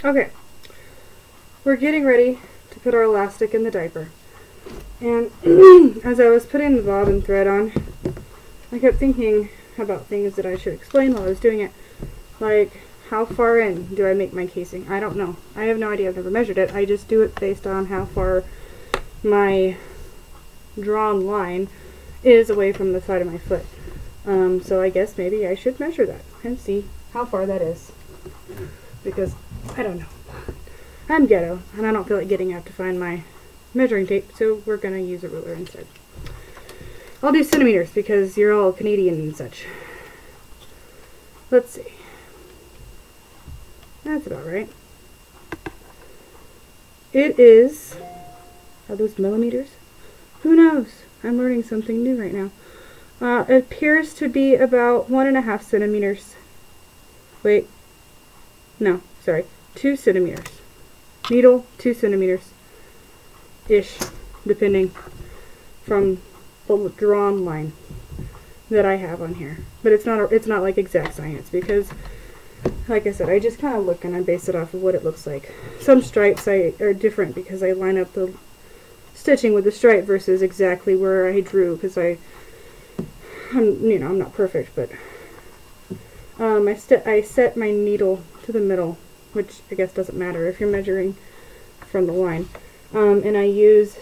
Okay, we're getting ready to put our elastic in the diaper. And as I was putting the bobbin thread on, I kept thinking about things that I should explain while I was doing it. Like, how far in do I make my casing? I don't know. I have no idea. I've never measured it. I just do it based on how far my drawn line is away from the side of my foot. So I guess maybe I should measure that and see how far that is. Because I don't know. I'm ghetto, and I don't feel like getting out to find my measuring tape, so we're going to use a ruler instead. I'll do centimeters because you're all Canadian and such. Let's see. That's about right. It is... Are those millimeters? Who knows? I'm learning something new right now. It appears to be about 1.5 centimeters. Wait. No, sorry. 2 centimeters. Needle, 2 centimeters-ish, depending from the drawn line that I have on here. But it's not like exact science because, like I said, I just kind of look and I base it off of what it looks like. Some stripes are different because I line up the stitching with the stripe versus exactly where I drew because I'm not perfect, but I set my needle to the middle, which I guess doesn't matter if you're measuring from the line. And I use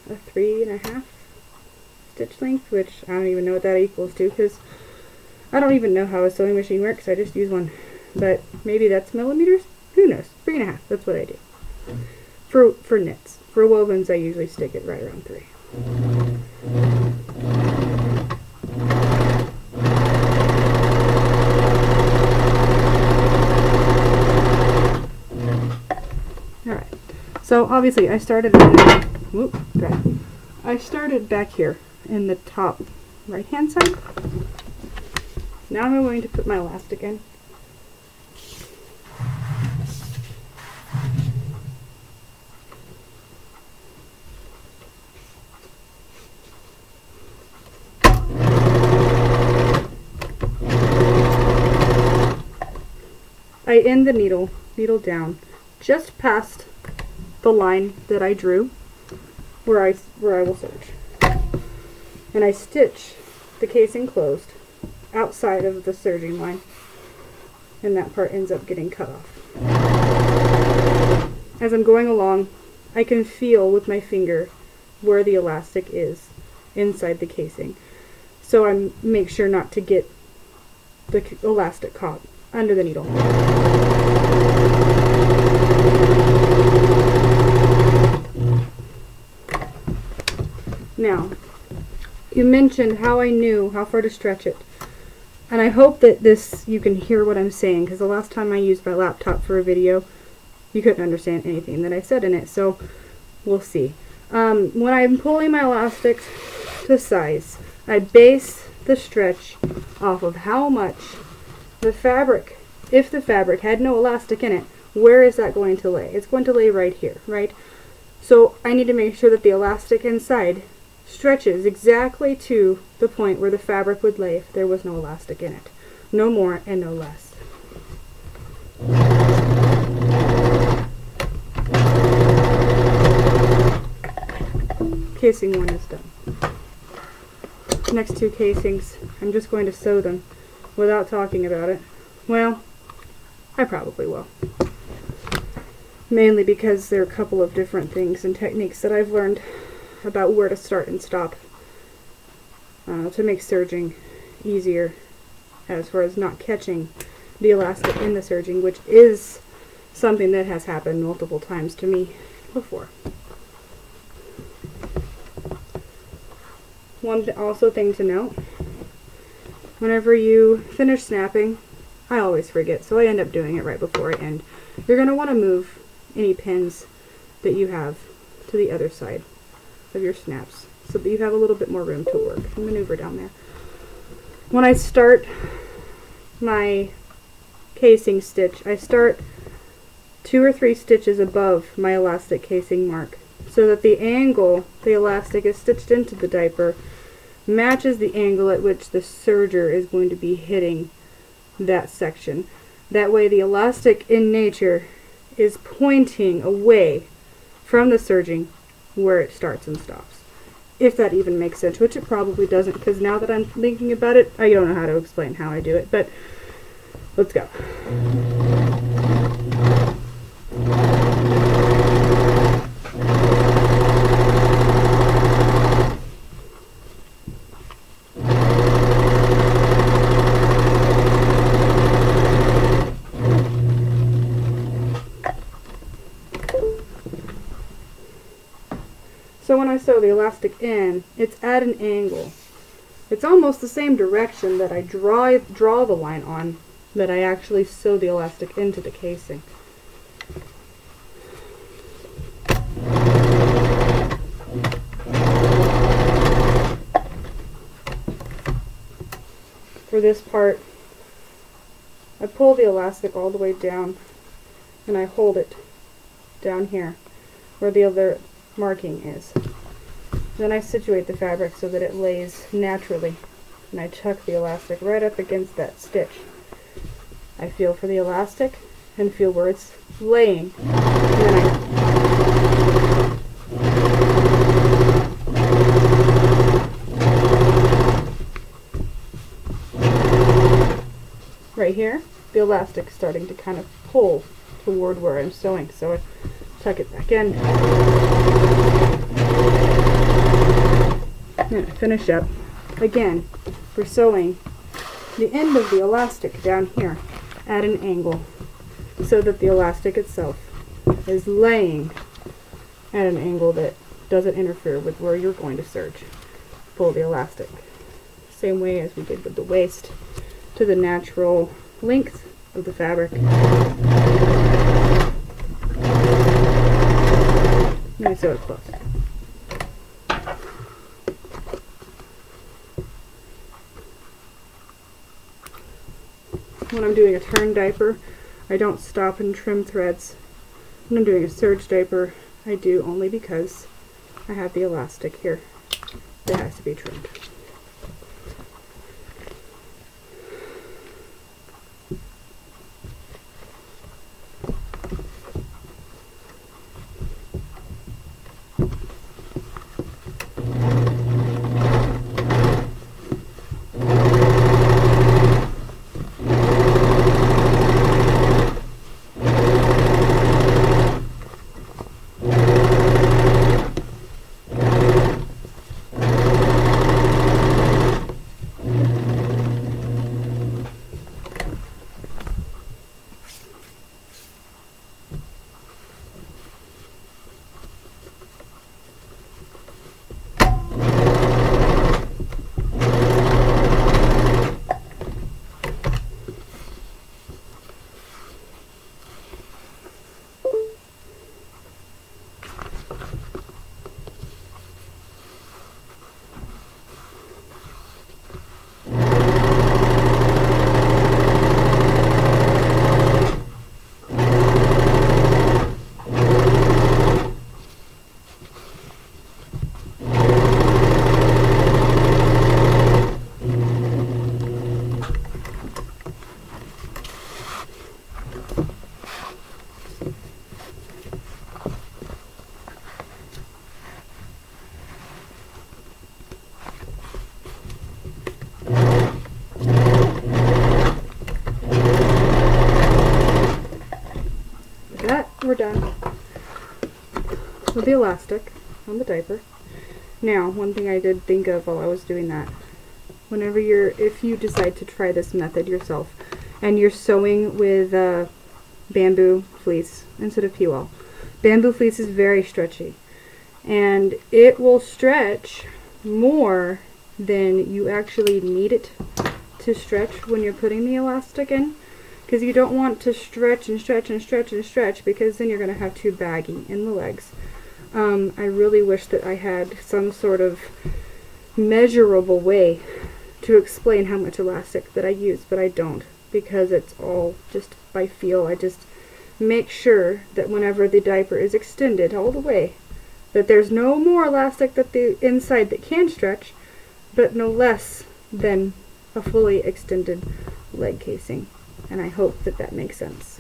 a 3.5 stitch length, which I don't even know what that equals to because I don't even know how a sewing machine works. I just use one. But maybe that's millimeters? Who knows? 3.5. That's what I do. For knits. For wovens, I usually stick it right around 3. Alright. So obviously I started back here in the top right hand side. Now I'm going to put my elastic in. I end the needle down just past the line that I drew where I will serge. And I stitch the casing closed outside of the serging line, and that part ends up getting cut off. As I'm going along, I can feel with my finger where the elastic is inside the casing, so I make sure not to get the elastic caught under the needle. Now, you mentioned how I knew how far to stretch it. And I hope that you can hear what I'm saying, because the last time I used my laptop for a video, you couldn't understand anything that I said in it, so we'll see. When I'm pulling my elastic to size, I base the stretch off of how much the fabric, if the fabric had no elastic in it, where is that going to lay? It's going to lay right here, right? So I need to make sure that the elastic inside stretches exactly to the point where the fabric would lay if there was no elastic in it. No more and no less. Casing 1 is done. Next 2 casings, I'm just going to sew them without talking about it. Well, I probably will. Mainly because there are a couple of different things and techniques that I've learned about where to start and stop to make serging easier as far as not catching the elastic in the serging, which is something that has happened multiple times to me before. One thing to note, whenever you finish snapping, I always forget, so I end up doing it right before I end. You're going to want to move any pins that you have to the other side of your snaps so that you have a little bit more room to work and maneuver down there. When I start my casing stitch, I start 2 or 3 stitches above my elastic casing mark so that the angle the elastic is stitched into the diaper matches the angle at which the serger is going to be hitting that section. That way the elastic in nature is pointing away from the serging where it starts and stops. If that even makes sense, which it probably doesn't, because now that I'm thinking about it, I don't know how to explain how I do it, but let's go. So when I sew the elastic in, it's at an angle. It's almost the same direction that I draw the line on that I actually sew the elastic into the casing. For this part, I pull the elastic all the way down and I hold it down here where the other marking is. Then I situate the fabric so that it lays naturally, and I tuck the elastic right up against that stitch. I feel for the elastic and feel where it's laying, and then right here, the elastic's starting to kind of pull toward where I'm sewing, so I tuck it back in. And I finish up. Again, we're sewing the end of the elastic down here at an angle so that the elastic itself is laying at an angle that doesn't interfere with where you're going to serge. Pull the elastic. Same way as we did with the waist to the natural length of the fabric. And I sew it close. When I'm doing a turn diaper, I don't stop and trim threads. When I'm doing a serge diaper, I do only because I have the elastic here that has to be trimmed. We're done with the elastic on the diaper. Now, one thing I did think of while I was doing that, if you decide to try this method yourself and you're sewing with bamboo fleece instead of peel, bamboo fleece is very stretchy and it will stretch more than you actually need it to stretch when you're putting the elastic in. Because you don't want to stretch and stretch and stretch and stretch, because then you're going to have too baggy in the legs. I really wish that I had some sort of measurable way to explain how much elastic that I use, but I don't, because it's all just by feel. I just make sure that whenever the diaper is extended all the way, that there's no more elastic that the inside that can stretch, but no less than a fully extended leg casing. And I hope that that makes sense.